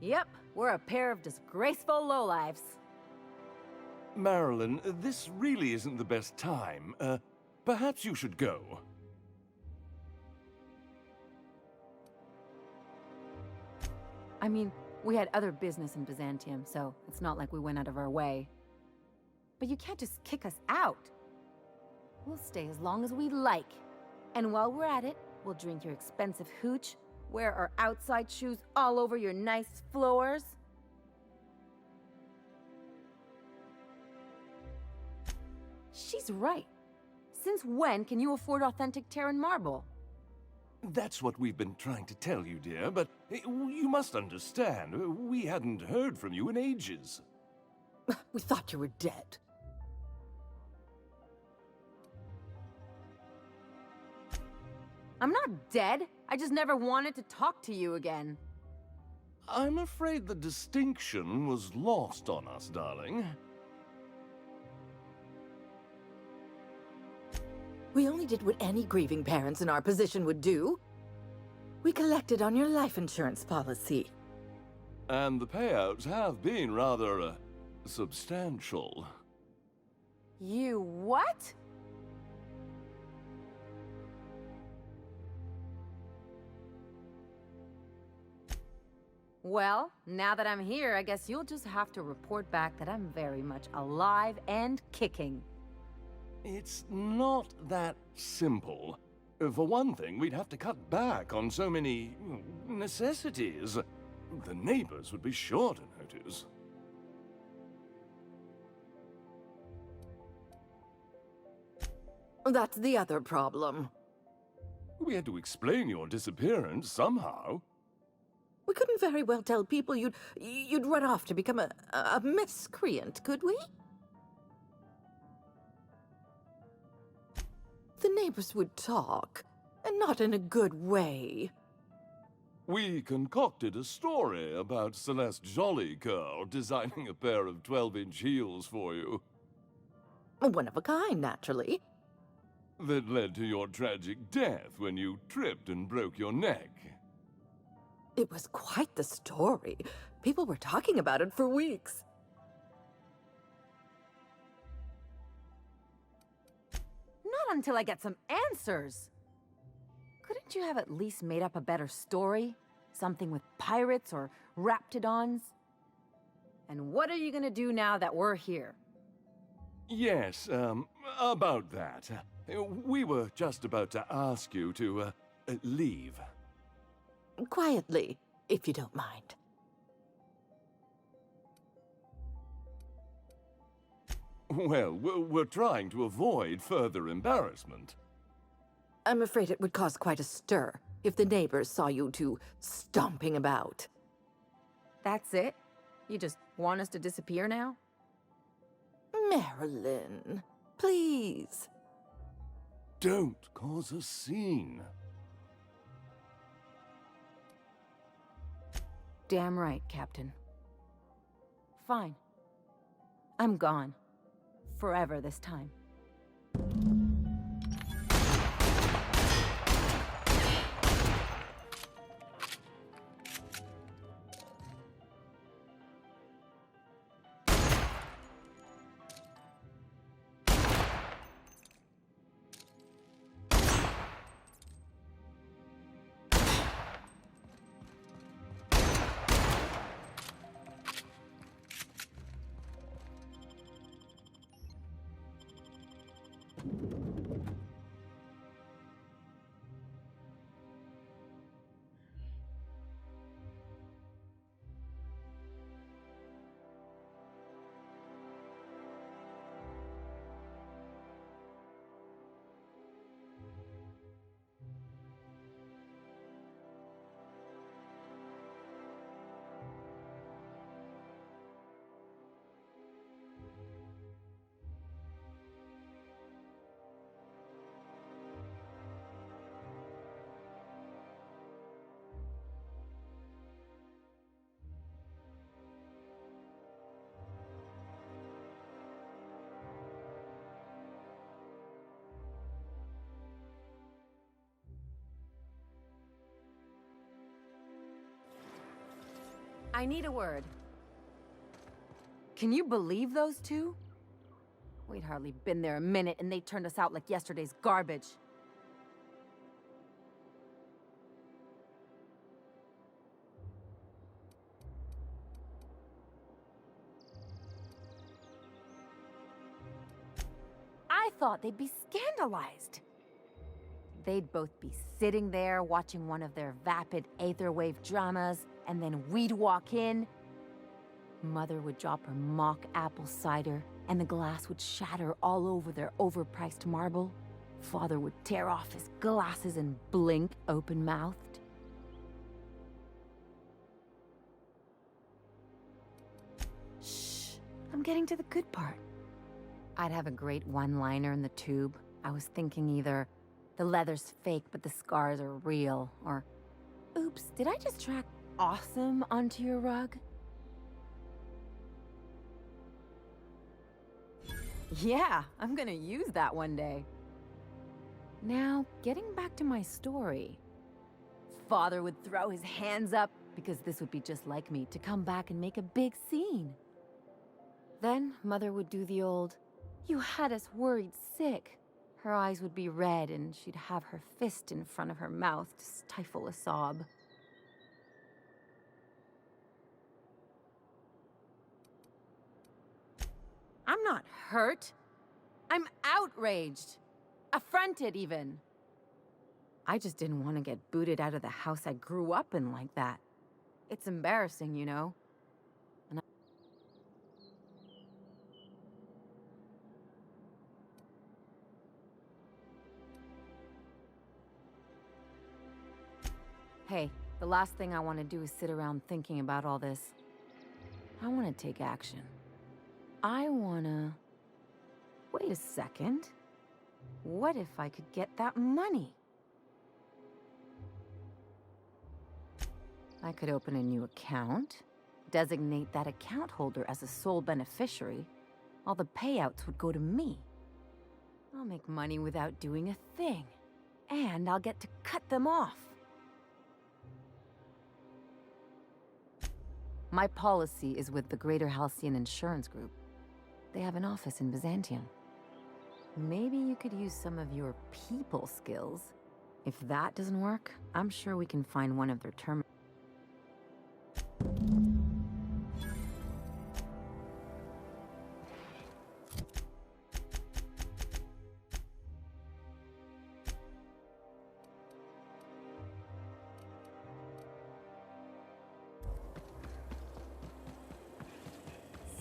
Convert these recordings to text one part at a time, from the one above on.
Yep, we're a pair of disgraceful lowlifes. Marilyn, this really isn't the best time. Perhaps you should go. I mean, we had other business in Byzantium, so it's not like we went out of our way. But you can't just kick us out. We'll stay as long as we like. And while we're at it, we'll drink your expensive hooch, wear our outside shoes all over your nice floors. She's right. Since when can you afford authentic Terran marble? That's what we've been trying to tell you, dear, but you must understand, we hadn't heard from you in ages. We thought you were dead. I'm not dead. I just never wanted to talk to you again. I'm afraid the distinction was lost on us, darling. We only did what any grieving parents in our position would do. We collected on your life insurance policy. And the payouts have been rather, substantial. You what? Well, now that I'm here, I guess you'll just have to report back that I'm very much alive and kicking. It's not that simple. For one thing, we'd have to cut back on so many necessities. The neighbors would be sure to notice. That's the other problem. We had to explain your disappearance somehow. We couldn't very well tell people you'd run off to become a miscreant, could we? The neighbors would talk, and not in a good way. We concocted a story about Celeste Jollycurl designing a pair of 12-inch heels for you. One of a kind, naturally. That led to your tragic death when you tripped and broke your neck. It was quite the story. People were talking about it for weeks. Not until I get some answers. Couldn't you have at least made up a better story? Something with pirates or raptidons? And what are you gonna do now that we're here? Yes, about that. We were just about to ask you to, leave. Quietly, if you don't mind. Well, we're trying to avoid further embarrassment. I'm afraid it would cause quite a stir if the neighbors saw you two stomping about. That's it? You just want us to disappear now? Marilyn, please. Don't cause a scene. Damn right, Captain. Fine. I'm gone. Forever this time. I need a word. Can you believe those two? We'd hardly been there a minute and they turned us out like yesterday's garbage. I thought they'd be scandalized. They'd both be sitting there watching one of their vapid aetherwave dramas, and then we'd walk in. Mother would drop her mock apple cider, and the glass would shatter all over their overpriced marble. Father would tear off his glasses and blink open-mouthed. Shh, I'm getting to the good part. I'd have a great one-liner in the tube. I was thinking either, the leather's fake but the scars are real, or, oops, did I just track awesome onto your rug? Yeah, I'm gonna use that one day. Now, getting back to my story. Father would throw his hands up, because this would be just like me, to come back and make a big scene. Then, Mother would do the old, "You had us worried sick." Her eyes would be red, and she'd have her fist in front of her mouth to stifle a sob. I'm not hurt. I'm outraged. Affronted, even. I just didn't want to get booted out of the house I grew up in like that. It's embarrassing, you know? And Hey, the last thing I want to do is sit around thinking about all this. I want to take action. I wanna... Wait a second. What if I could get that money? I could open a new account, designate that account holder as a sole beneficiary. All the payouts would go to me. I'll make money without doing a thing. And I'll get to cut them off. My policy is with the Greater Halcyon Insurance Group. They have an office in Byzantium. Maybe you could use some of your people skills. If that doesn't work, I'm sure we can find one of their terminals.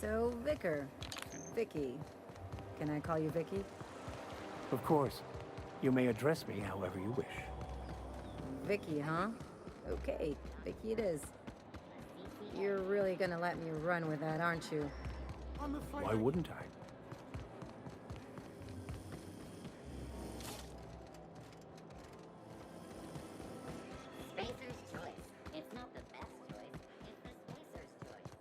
So, Vicar. Vicky. Can I call you Vicky? Of course. You may address me however you wish. Vicky, huh? Okay, Vicky it is. You're really gonna let me run with that, aren't you? Why wouldn't I? Spacer's choice. It's not the best choice. It's the Spacer's choice.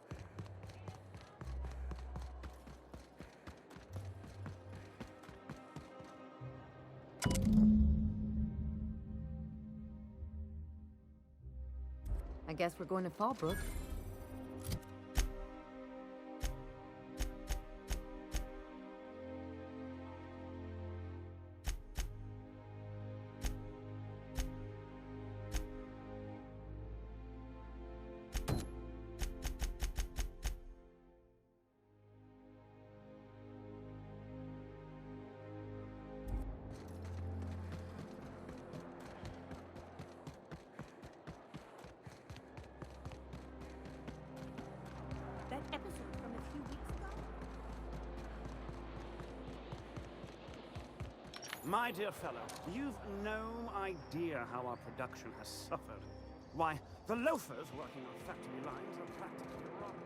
I guess we're going to Fallbrook. That episode from a few weeks ago? My dear fellow, you've no idea how our production has suffered. Why, the loafers working on factory lines are practically robots.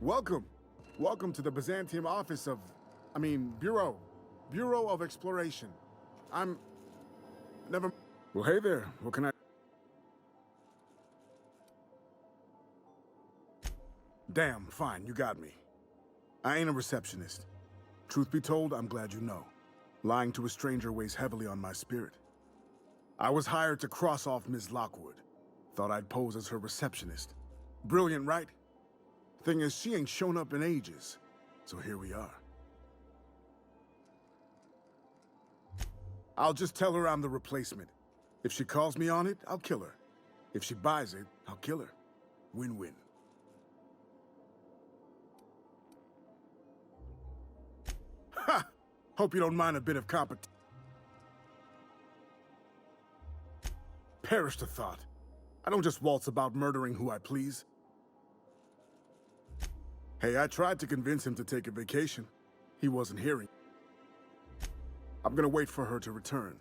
Welcome. Welcome to the Byzantium office of... Bureau. Bureau of Exploration. I'm... never... Well, hey there. What can I... Damn, fine, you got me. I ain't a receptionist. Truth be told, I'm glad you know. Lying to a stranger weighs heavily on my spirit. I was hired to cross off Ms. Lockwood. Thought I'd pose as her receptionist. Brilliant, right? Thing is, she ain't shown up in ages. So here we are. I'll just tell her I'm the replacement. If she calls me on it, I'll kill her. If she buys it, I'll kill her. Win-win. Ha! Hope you don't mind a bit of competition. Perish the thought. I don't just waltz about murdering who I please. Hey, I tried to convince him to take a vacation. He wasn't hearing. I'm gonna wait for her to return.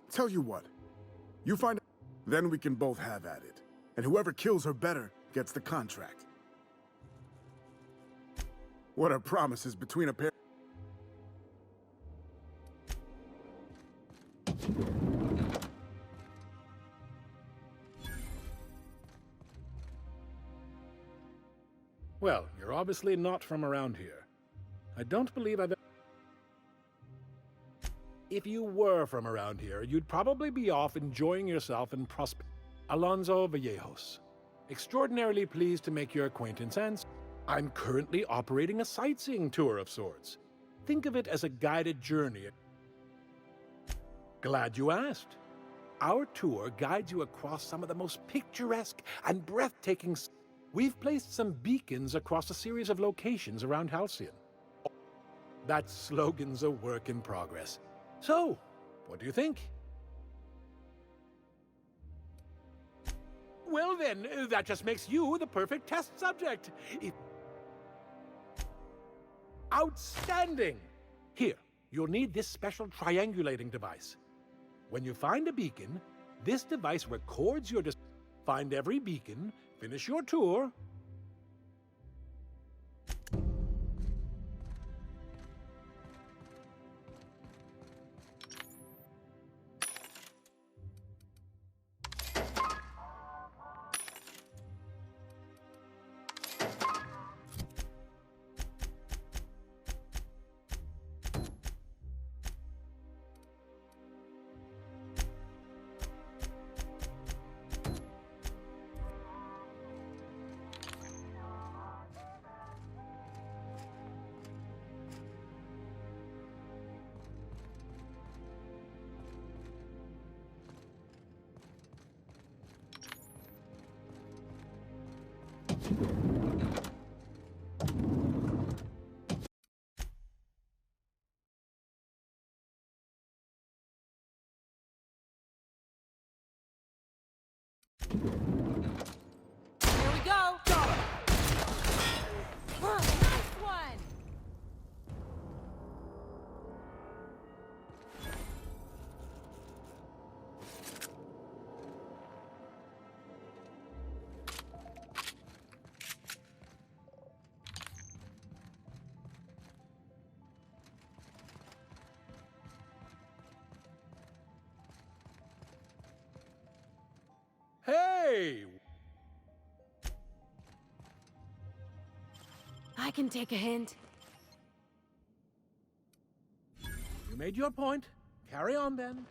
Tell you what, you find... Then we can both have at it. And whoever kills her better gets the contract. What are promises between a pair... Well, you're obviously not from around here. I don't believe I've... If you were from around here, you'd probably be off enjoying yourself in Alonso Vallejos. Extraordinarily pleased to make your acquaintance, and I'm currently operating a sightseeing tour of sorts. Think of it as a guided journey. Glad you asked. Our tour guides you across some of the most picturesque and breathtaking... We've placed some beacons across a series of locations around Halcyon. That slogan's a work in progress. So, what do you think? Well then, that just makes you the perfect test subject. Outstanding! Here, you'll need this special triangulating device. When you find a beacon, this device records your... Find every beacon, finish your tour... Here we go! Nice one! Hey! I can take a hint. You made your point. Carry on then.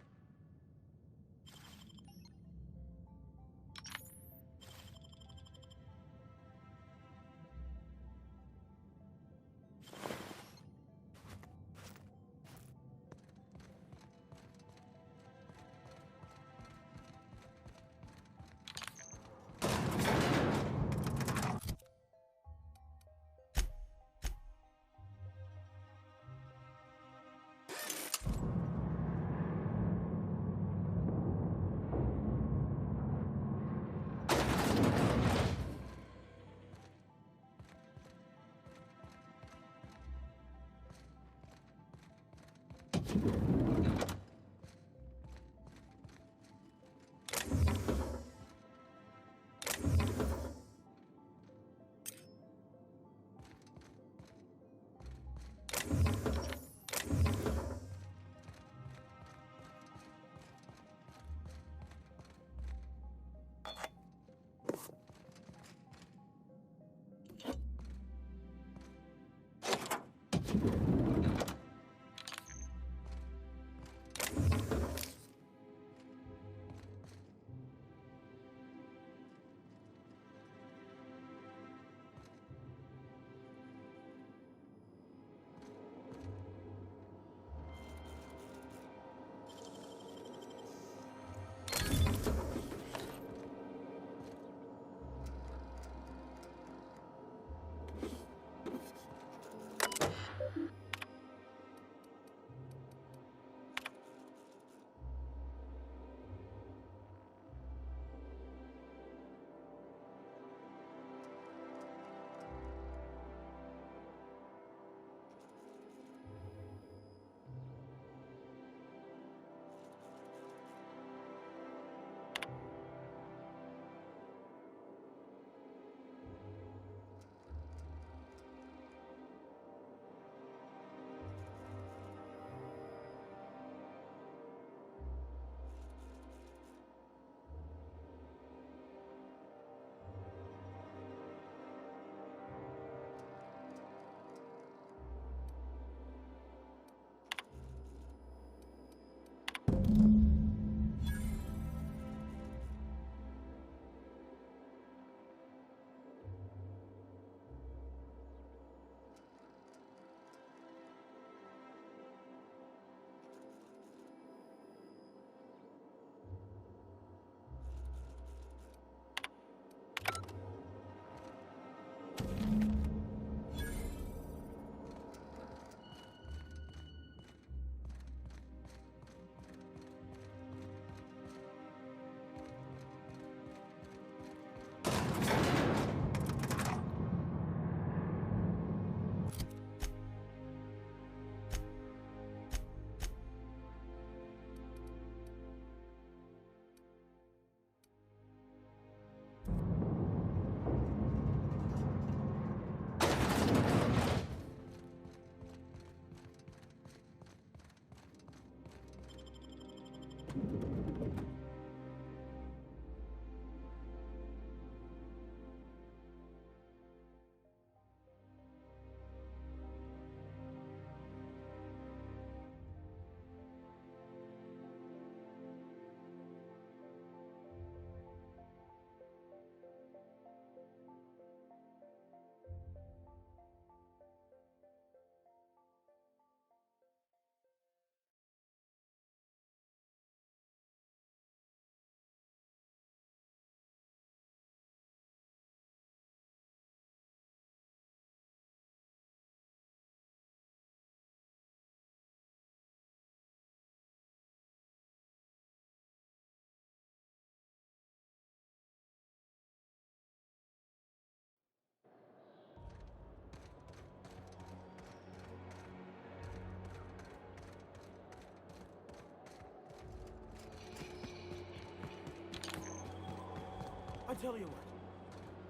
tell you what.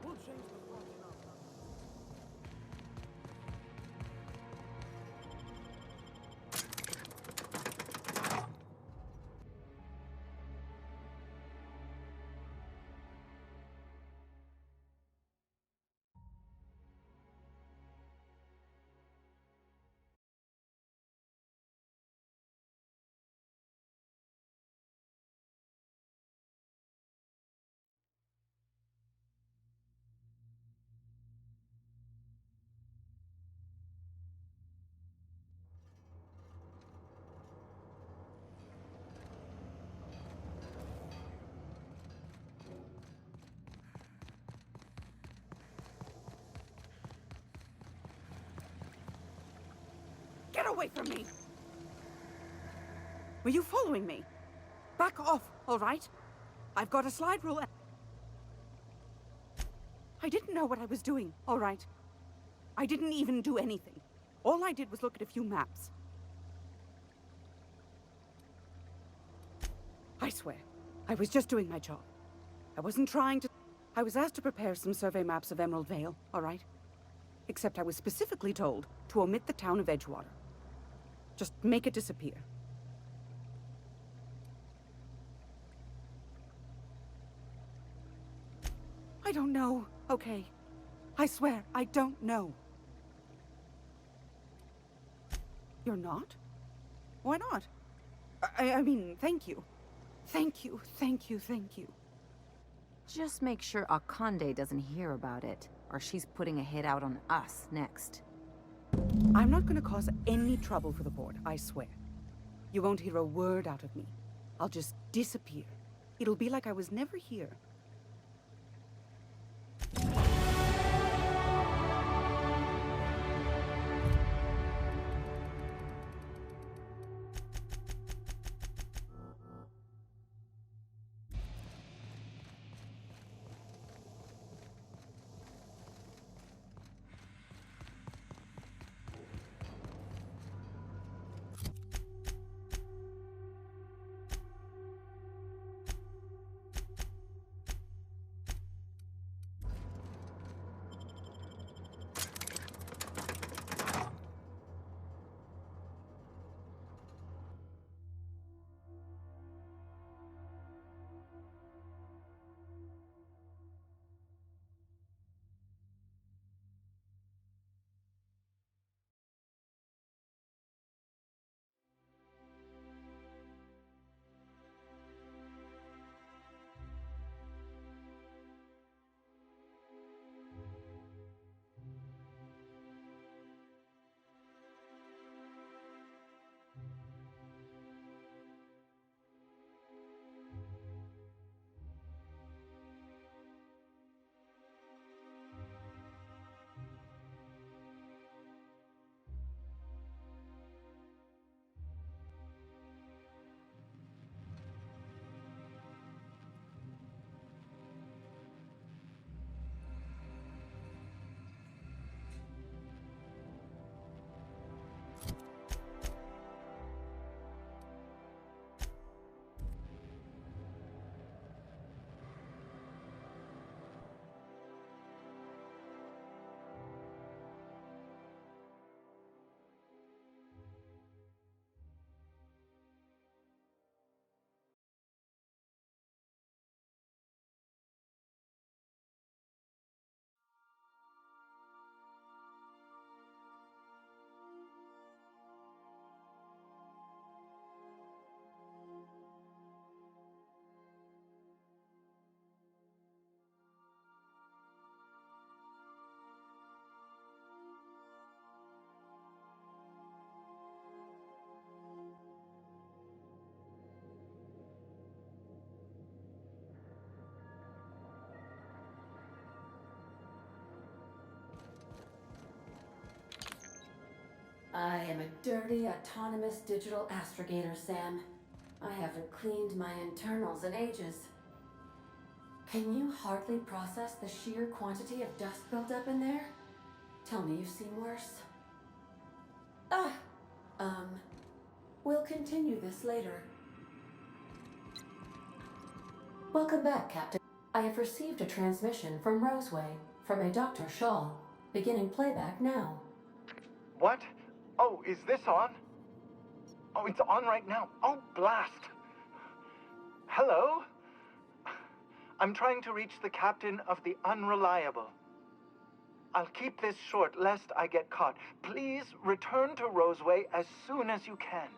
We'll change the plot in our Get away from me! Were you following me? Back off, all right? I've got a slide rule. I didn't know what I was doing, all right? I didn't even do anything. All I did was look at a few maps. I swear, I was just doing my job. I wasn't trying to... I was asked to prepare some survey maps of Emerald Vale, all right? Except I was specifically told to omit the town of Edgewater. Just make it disappear. I don't know, okay? I swear, I don't know. You're not? Why not? I mean, thank you. Thank you, thank you, thank you. Just make sure Akande doesn't hear about it, or she's putting a hit out on us next. I'm not gonna cause any trouble for the board, I swear. You won't hear a word out of me. I'll just disappear. It'll be like I was never here. I am a dirty, autonomous digital astrogator, Sam. I haven't cleaned my internals in ages. Can you hardly process the sheer quantity of dust built up in there? Tell me you've seen worse. We'll continue this later. Welcome back, Captain. I have received a transmission from Roseway, from a Dr. Shaw. Beginning playback now. What? Oh, is this on? Oh, it's on right now. Oh, blast. Hello? I'm trying to reach the captain of the Unreliable. I'll keep this short lest I get caught. Please return to Roseway as soon as you can.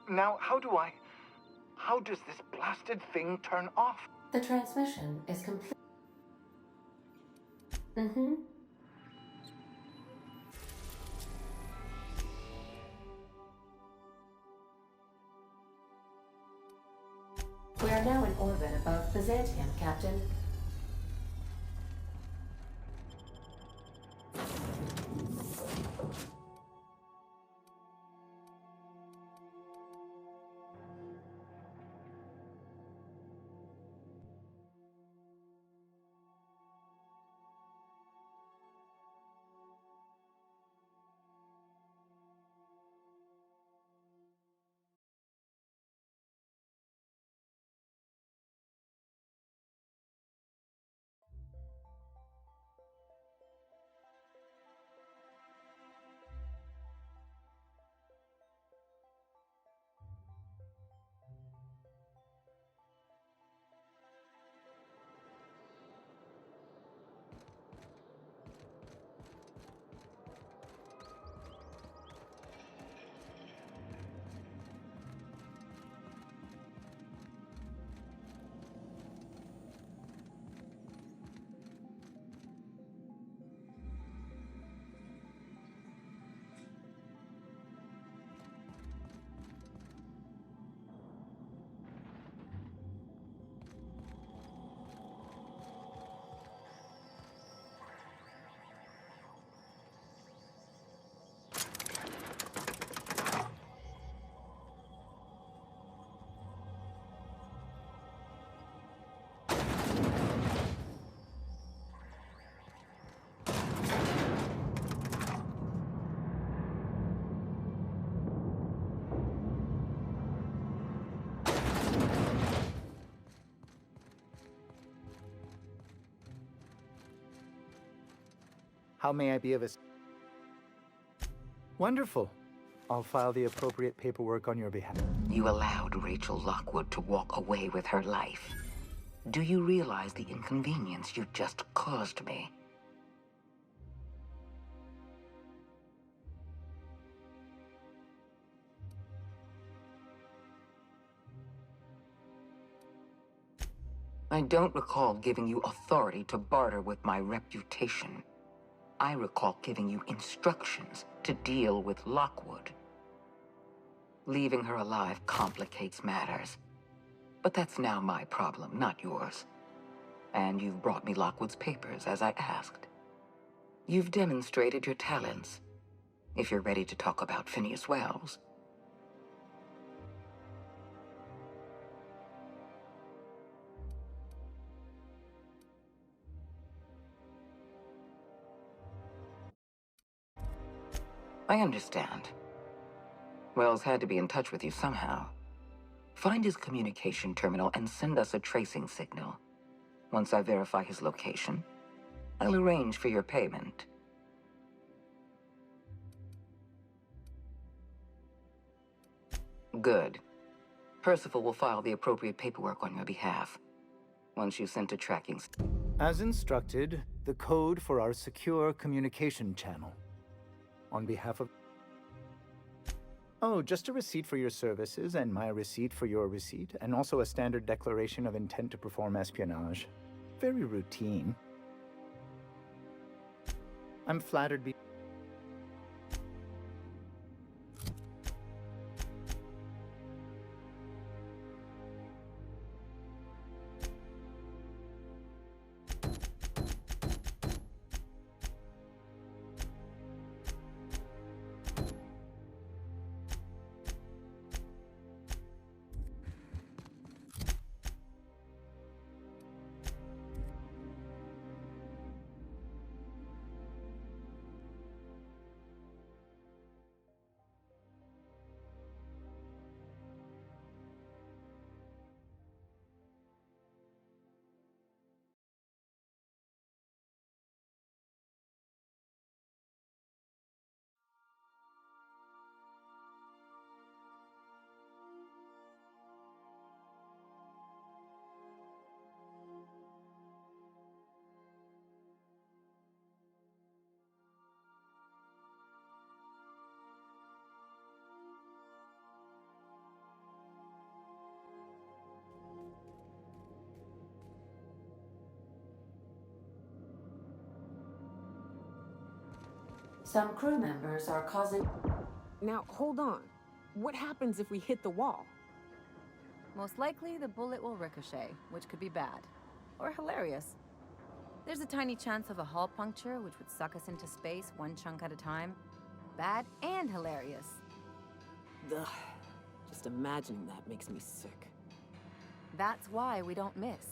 Now, how does this blasted thing turn off? The transmission is complete. Mm-hmm. We are now in orbit above Byzantium, Captain. How may I be of Wonderful. I'll file the appropriate paperwork on your behalf. You allowed Rachel Lockwood to walk away with her life. Do you realize the inconvenience you just caused me? I don't recall giving you authority to barter with my reputation. I recall giving you instructions to deal with Lockwood. Leaving her alive complicates matters. But that's now my problem, not yours. And you've brought me Lockwood's papers, as I asked. You've demonstrated your talents. If you're ready to talk about Phineas Wells. I understand. Wells had to be in touch with you somehow. Find his communication terminal and send us a tracing signal. Once I verify his location, I'll arrange for your payment. Good. Percival will file the appropriate paperwork on your behalf. Once you've sent a tracking... As instructed, the code for our secure communication channel. On behalf of... Oh, just a receipt for your services and my receipt for your receipt, and also a standard declaration of intent to perform espionage. Very routine. I'm flattered be... Some crew members are causing... Now, hold on. What happens if we hit the wall? Most likely, the bullet will ricochet, which could be bad. Or hilarious. There's a tiny chance of a hull puncture, which would suck us into space one chunk at a time. Bad and hilarious. Ugh. Just imagining that makes me sick. That's why we don't miss.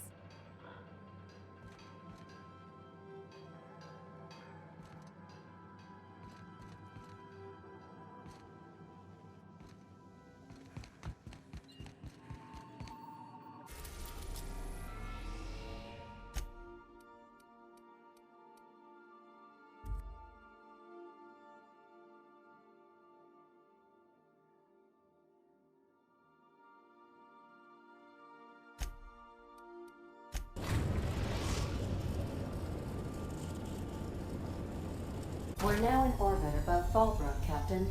We're now in orbit above Fallbrook, Captain.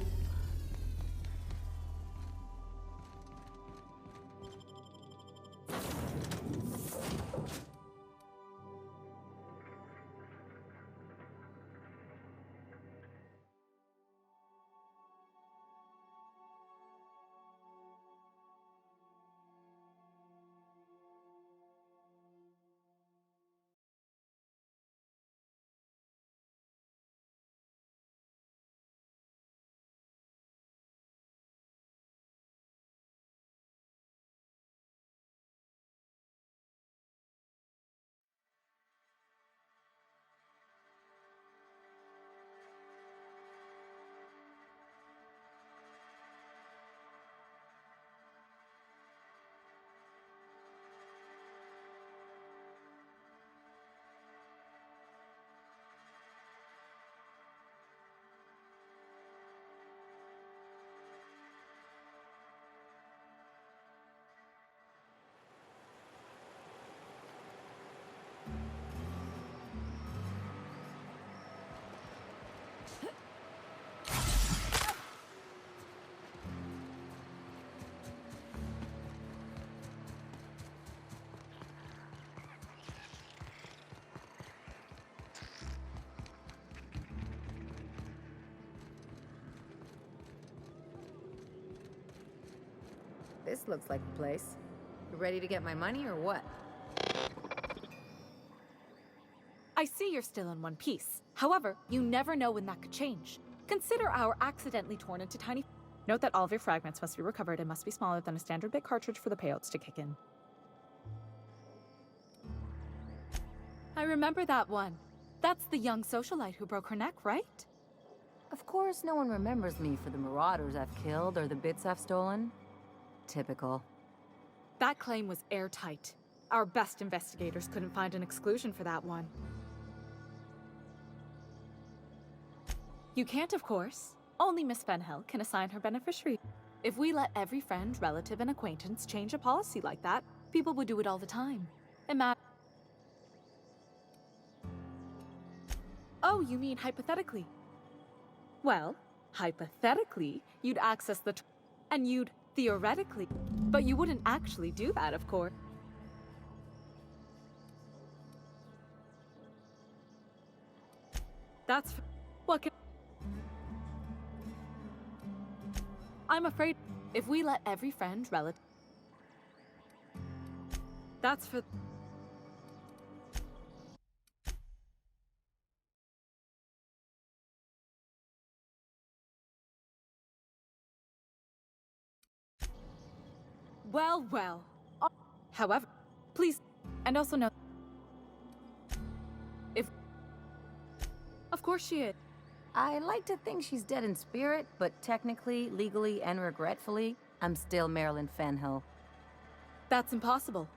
This looks like the place. You ready to get my money or what? I see you're still in one piece. However, you never know when that could change. Consider our accidentally torn into tiny... Note that all of your fragments must be recovered and must be smaller than a standard bit cartridge for the payouts to kick in. I remember that one. That's the young socialite who broke her neck, right? Of course, no one remembers me for the marauders I've killed or the bits I've stolen. Typical. That claim was airtight. Our best investigators couldn't find an exclusion for that one. You can't, of course. Only Miss Fenhill can assign her beneficiary. If we let every friend, relative, and acquaintance change a policy like that, people would do it all the time. Oh, you mean hypothetically? Well, hypothetically, you'd access the... and you'd theoretically... But you wouldn't actually do that, of course. That's... What can... I'm afraid if we let every friend, relative... That's for... Well, well. However, please, and also know... If... Of course she is. I like to think she's dead in spirit, but technically, legally, and regretfully, I'm still Marilyn Fenhill. That's impossible.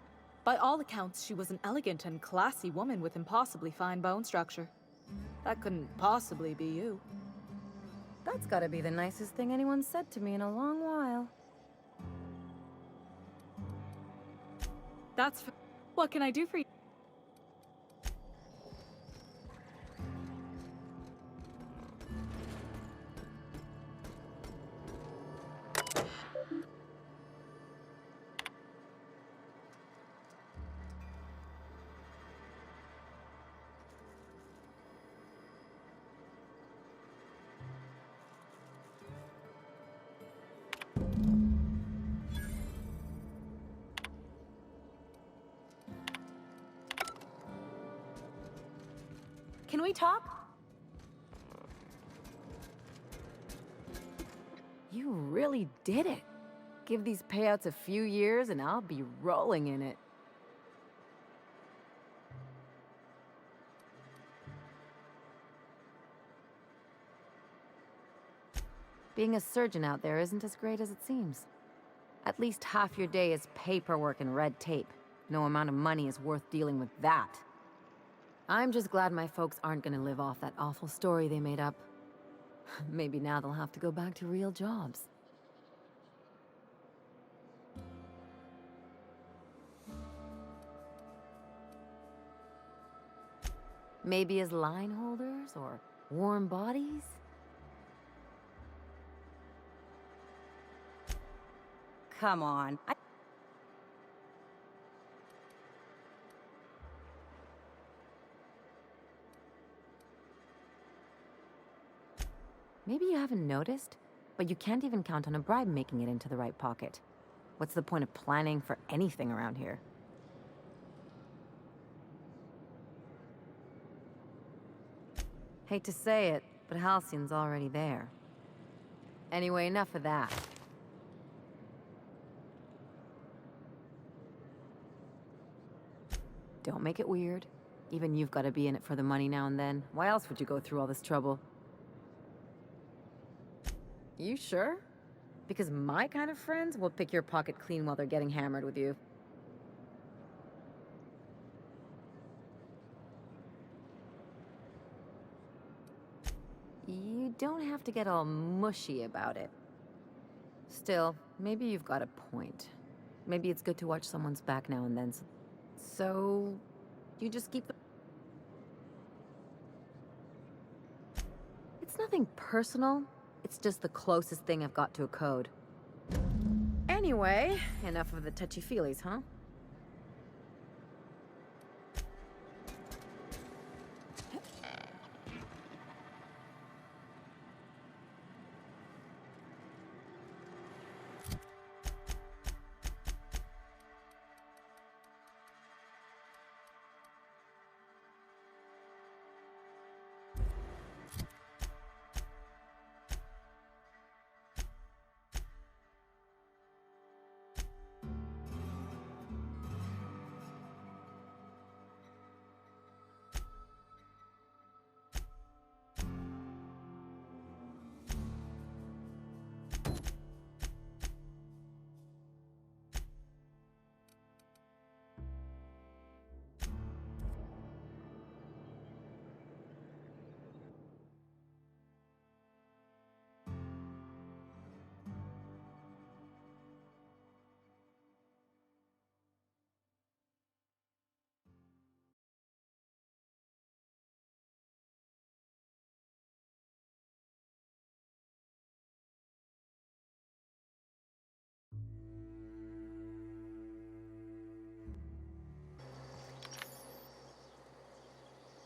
By all accounts, she was an elegant and classy woman with impossibly fine bone structure. That couldn't possibly be you. That's gotta be the nicest thing anyone's said to me in a long while. That's... What can I do for you? can we talk? You really did it. Give these payouts a few years and I'll be rolling in it. Being a surgeon out there isn't as great as it seems. At least half your day is paperwork and red tape. No amount of money is worth dealing with that. I'm just glad my folks aren't gonna live off that awful story they made up. Maybe now they'll have to go back to real jobs. Maybe as line holders or warm bodies? Come on. Maybe you haven't noticed, but you can't even count on a bribe making it into the right pocket. What's the point of planning for anything around here? Hate to say it, but Halcyon's already there. Anyway, enough of that. Don't make it weird. Even you've got to be in it for the money now and then. Why else would you go through all this trouble? You sure? Because my kind of friends will pick your pocket clean while they're getting hammered with you. You don't have to get all mushy about it. Still, maybe you've got a point. Maybe it's good to watch someone's back now and then. So, you just keep the... It's nothing personal. It's just the closest thing I've got to a code. Anyway, enough of the touchy-feelies, huh?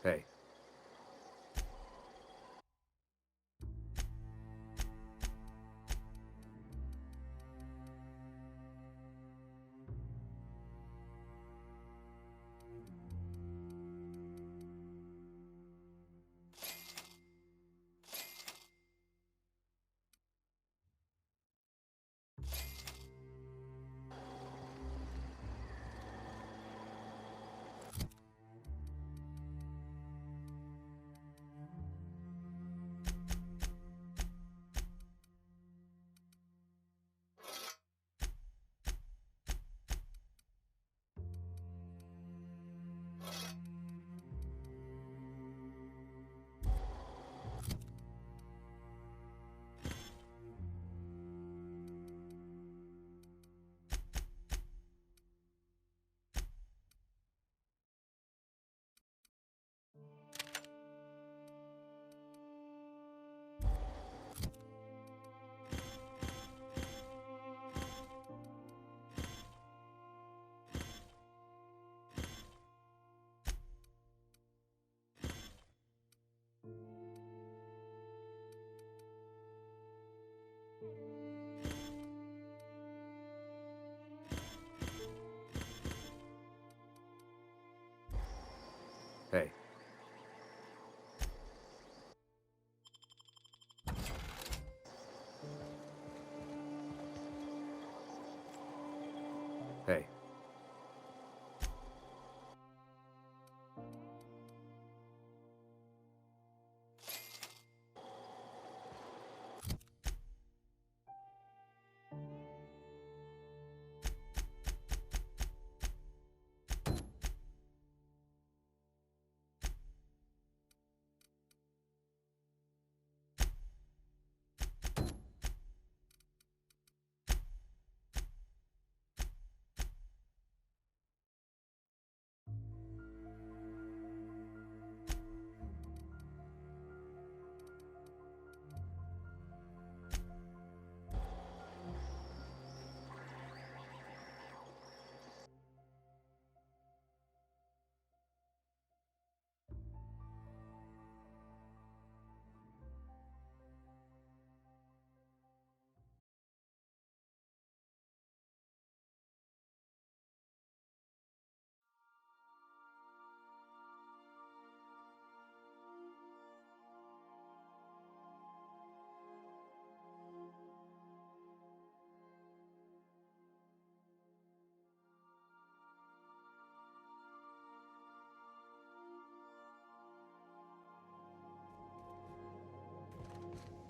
Hey. Hey.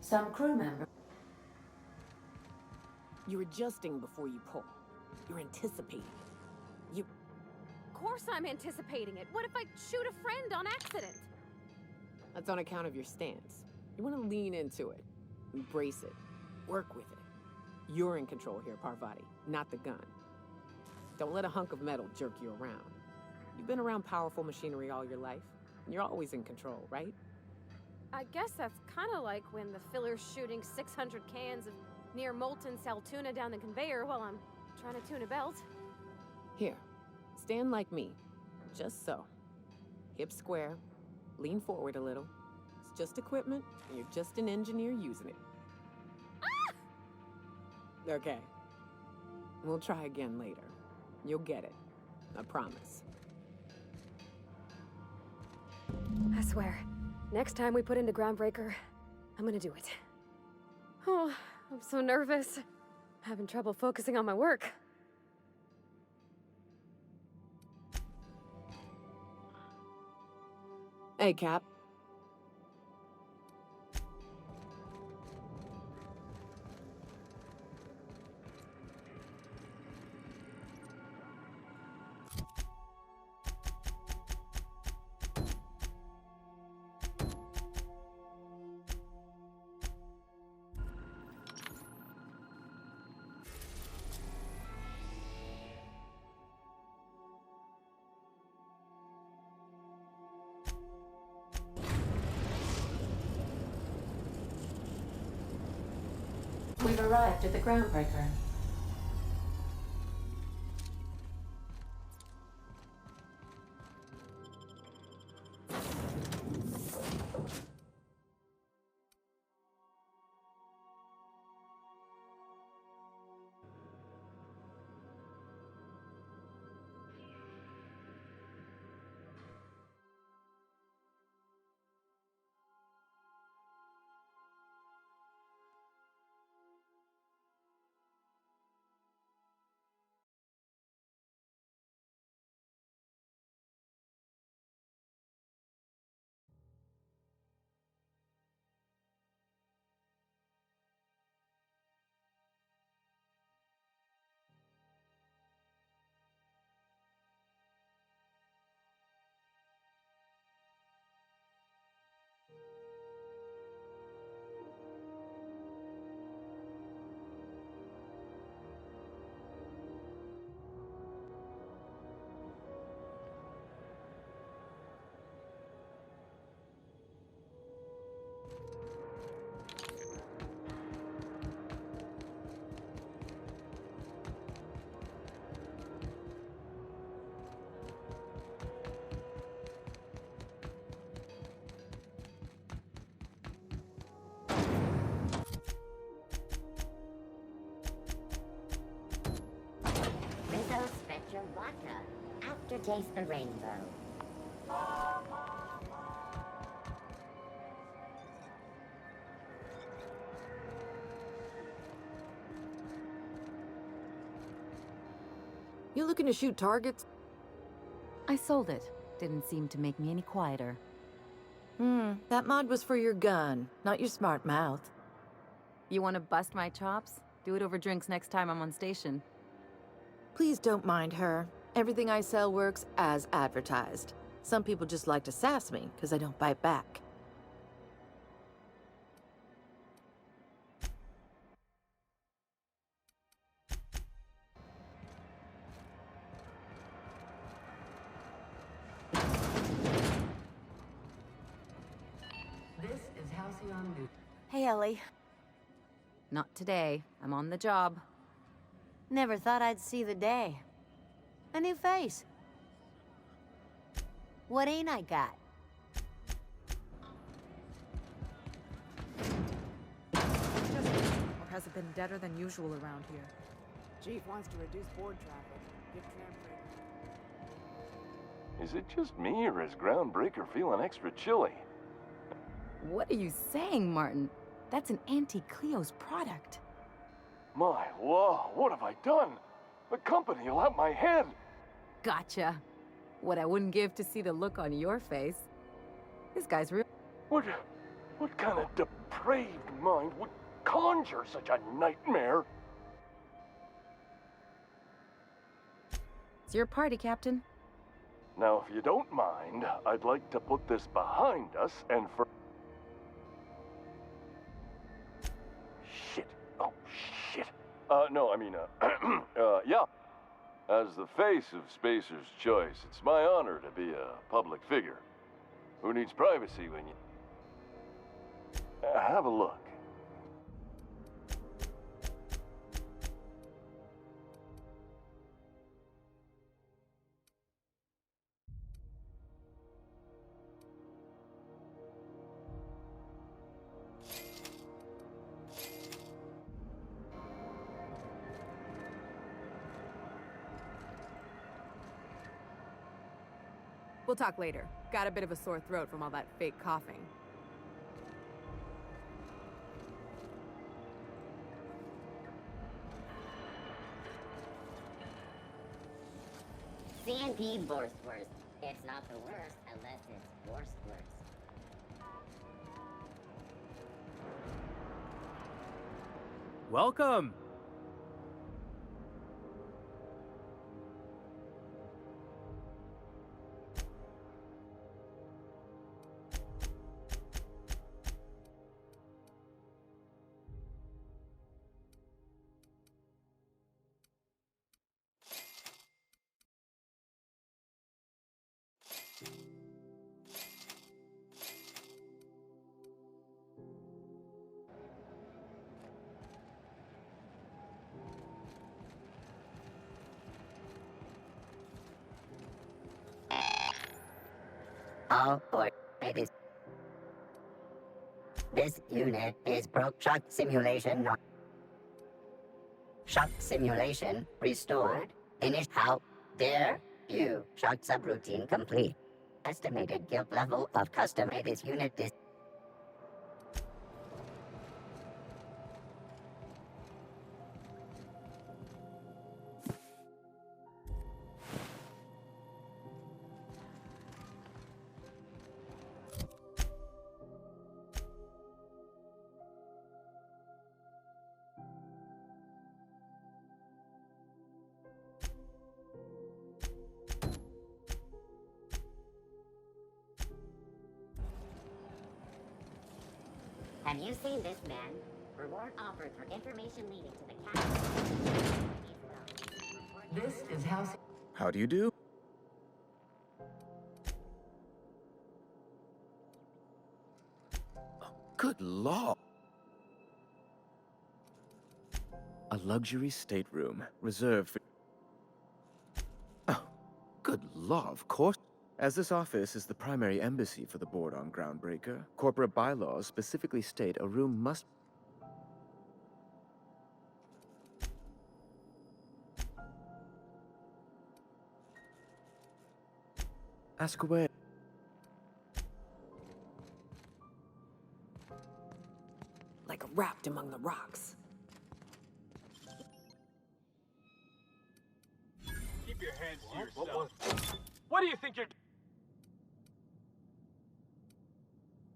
Some crew member. You're adjusting before you pull. You're anticipating. You... Of course I'm anticipating it. What if I shoot a friend on accident? That's on account of your stance. You want to lean into it. Embrace it. Work with it. You're in control here, Parvati, not the gun. Don't let a hunk of metal jerk you around. You've been around powerful machinery all your life. And you're always in control, right? I guess that's kind of like when the filler's shooting 600 cans of near molten sal tuna down the conveyor while I'm trying to tune a belt. Here, stand like me. Just so. Hips square. Lean forward a little. It's just equipment, and you're just an engineer using it. Ah! Okay. We'll try again later. You'll get it. I promise. I swear, next time we put into Groundbreaker, I'm gonna do it. Oh, I'm so nervous. Having trouble focusing on my work. Hey, Cap. We've arrived at the Groundbreaker. Rizzo Spectre Vodka. Aftertaste the rainbow. You looking to shoot targets? I sold it. Didn't seem to make me any quieter. That mod was for your gun, not your smart mouth. You want to bust my chops? Do it over drinks next time I'm on station. Please don't mind her. Everything I sell works as advertised. Some people just like to sass me because I don't bite back. This is Halcyon News. Hey, Ellie. Not today. I'm on the job. Never thought I'd see the day. A new face. What ain't I got? Or has it been deader than usual around here? Chief wants to reduce board traffic. Give Groundbreaker. Is it just me, or is Groundbreaker feeling extra chilly? What are you saying, Martin? That's an Auntie Cleo's product. My law, what have I done? The company will have my head. Gotcha. What I wouldn't give to see the look on your face. This guy's real. What kind of depraved mind would conjure such a nightmare? It's your party, Captain. Now, if you don't mind, I'd like to put this behind us and for... Shit. Oh, shit. No, I mean, yeah. As the face of Spacer's Choice, it's my honor to be a public figure. Who needs privacy when you... have a look. We'll talk later. Got a bit of a sore throat from all that fake coughing. CNP Borstwurst. It's not the worst unless it's Borstwurst. Welcome! All port babies. This unit is shock simulation. Shock simulation restored. Finish. How dare you? Shock subroutine complete. Estimated guilt level of custom this unit is... Have you seen this man? Reward offered for information leading to the captain. This is House... How do you do? Oh, good law. A luxury stateroom reserved for... Oh, good law, of course. As this office is the primary embassy for the board on Groundbreaker, corporate bylaws specifically state a room must... Ask away. Like wrapped among the rocks. Keep your hands to yourself. What do you think you're...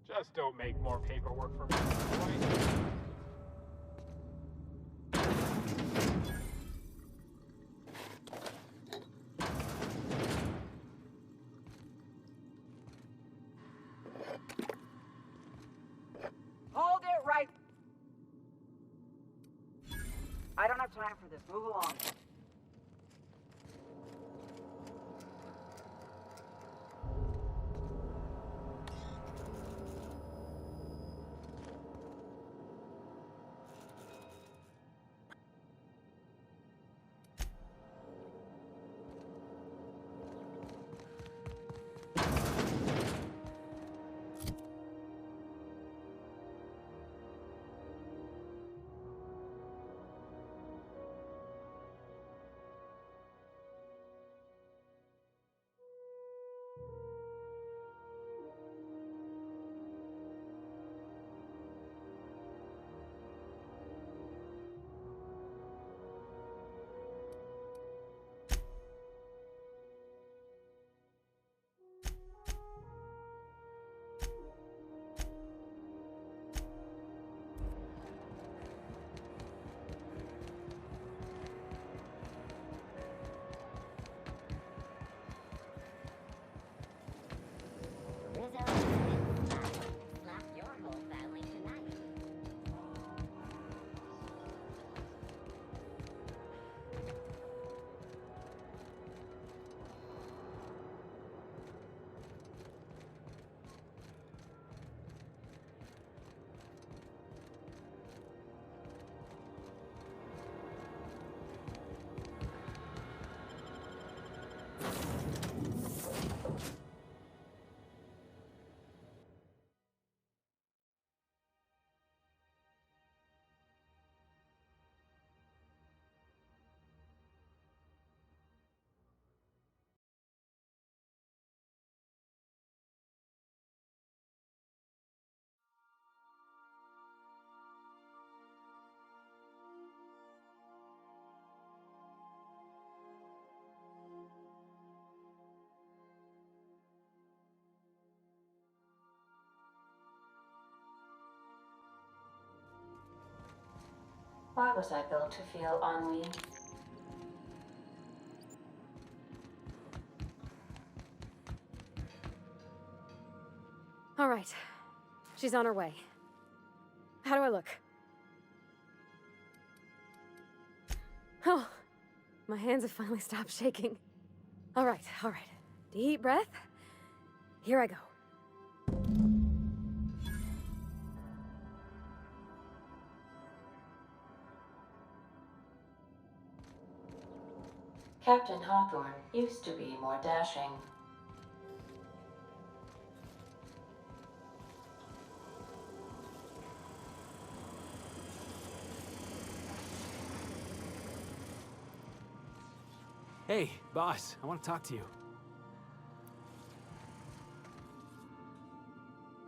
Just don't make more paperwork for me, right? Hold it right. I don't have time for this. Move along. Why was I built to feel ennui? All right. She's on her way. How do I look? Oh, my hands have finally stopped shaking. All right, all right. Deep breath. Here I go. Captain Hawthorne used to be more dashing. Hey, boss, I want to talk to you.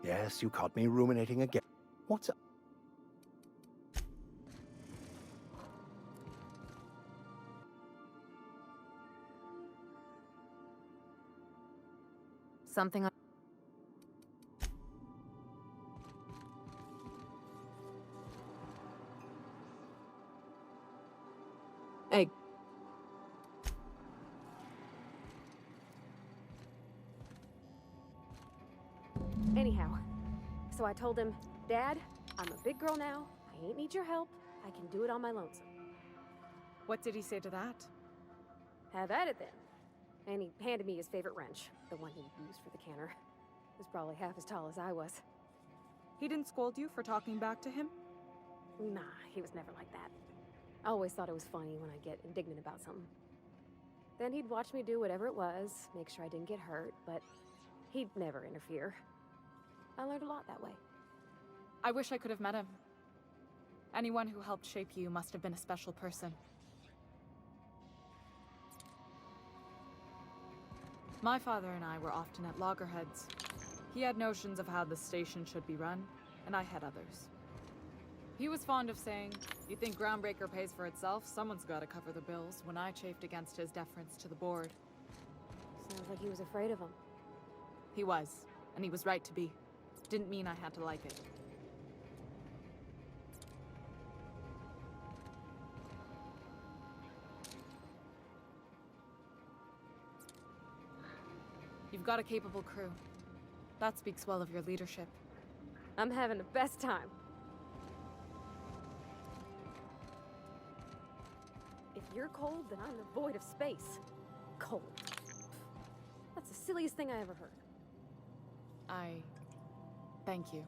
Yes, you caught me ruminating again. What's up? Something on... Hey. Anyhow, so I told him, Dad, I'm a big girl now. I ain't need your help. I can do it on my lonesome. What did he say to that? Have at it then. And he handed me his favorite wrench, the one he used for the canner. It was probably half as tall as I was. He didn't scold you for talking back to him? Nah, he was never like that. I always thought it was funny when I get indignant about something. Then he'd watch me do whatever it was, make sure I didn't get hurt, but he'd never interfere. I learned a lot that way. I wish I could have met him. Anyone who helped shape you must have been a special person. My father and I were often at loggerheads. He had notions of how the station should be run, and I had others. He was fond of saying, "You think Groundbreaker pays for itself? Someone's got to cover the bills," when I chafed against his deference to the board. Sounds like he was afraid of him. He was, and he was right to be. Didn't mean I had to like it. You've got a capable crew. That speaks well of your leadership. I'm having the best time. If you're cold, then I'm the void of space. Cold. That's the silliest thing I ever heard. Thank you.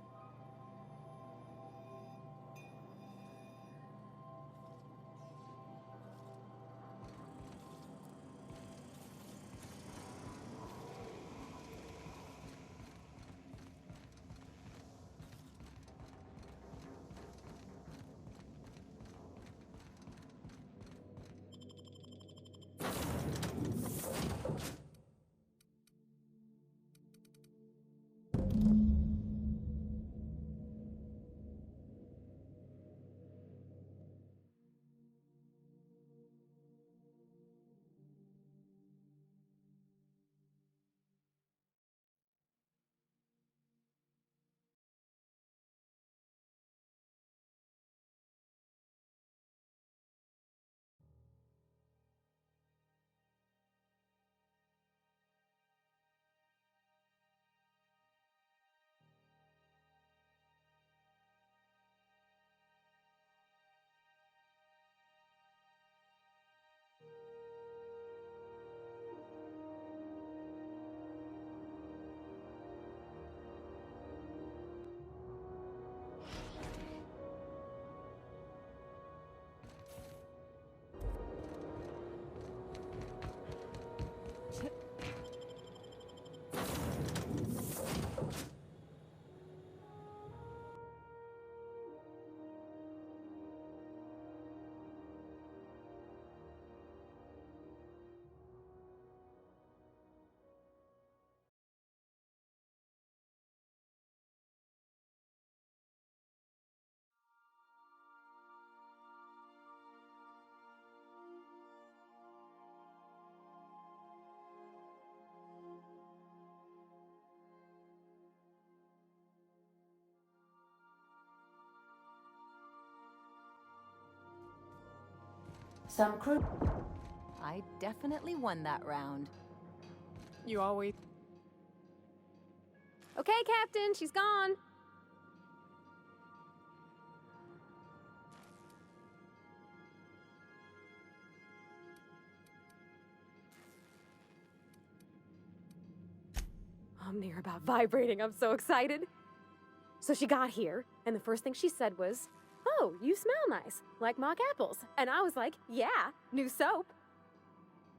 Some crew. I definitely won that round. You always. Okay, Captain, she's gone. I'm near about vibrating. I'm so excited. So she got here, and the first thing she said was, "Oh, you smell nice, like mock apples." And I was like, "Yeah, new soap."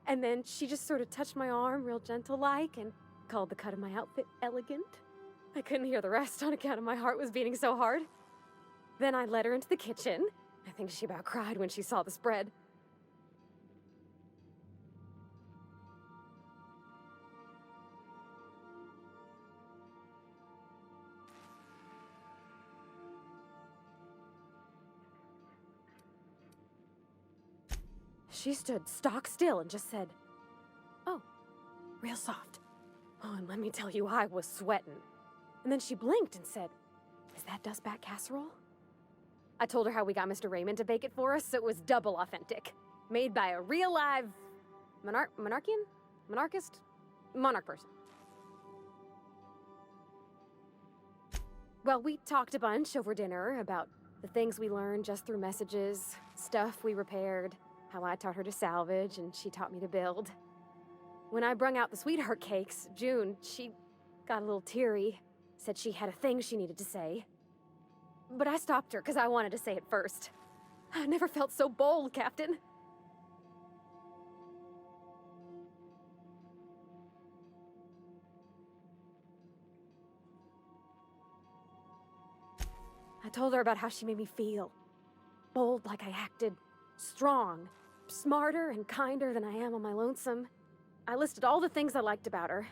And then she just sort of touched my arm real gentle-like and called the cut of my outfit elegant. I couldn't hear the rest on account of my heart was beating so hard. Then I led her into the kitchen. I think she about cried when she saw the spread. She stood stock still and just said, "Oh, real soft." Oh, and let me tell you, I was sweating. And then she blinked and said, "Is that dustbat casserole?" I told her how we got Mr. Raymond to bake it for us, so it was double authentic. Made by a real live monarch person. Well, we talked a bunch over dinner about the things we learned just through messages, stuff we repaired, how I taught her to salvage and she taught me to build. When I brung out the sweetheart cakes, June, she got a little teary, said she had a thing she needed to say. But I stopped her because I wanted to say it first. I never felt so bold, Captain. I told her about how she made me feel. Bold like I acted, strong, smarter and kinder than I am on my lonesome. I listed all the things I liked about her.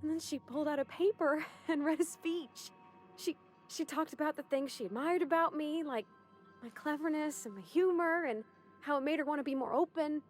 And then she pulled out a paper and read a speech. She talked about the things she admired about me, like my cleverness and my humor, and how it made her want to be more open.